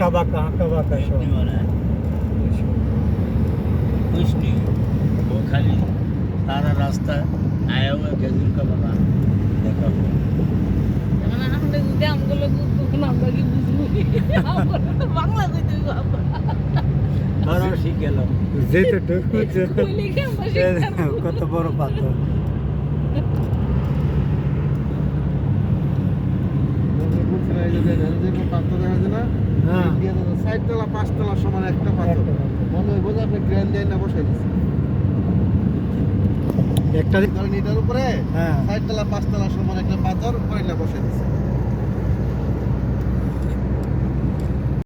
আঁকা বাঁকা সব। कुछ नहीं वो खाली सारा रास्ता आया हुआ गजूर का बना देखा हुआ মানে আমরা যদি আমগুলো তখন আমরা কি বুঝবো আমরা তো বাংলা কইতে বাবা और सीख गया যেতটুকু কইলে কি আমরা শিখতাম কত বড় পাথর। হ্যাঁ। সাইডতলা পাঁচতলা সমান একটা পাথর মনে হয় বোঝা আপনি গ্র্যান্ড দেয় না বসে দিচ্ছে একটা ধরেন এটার উপরে হ্যাঁ। সাইডতলা পাঁচতলা সমান একটা পাথর করে বসে দিচ্ছে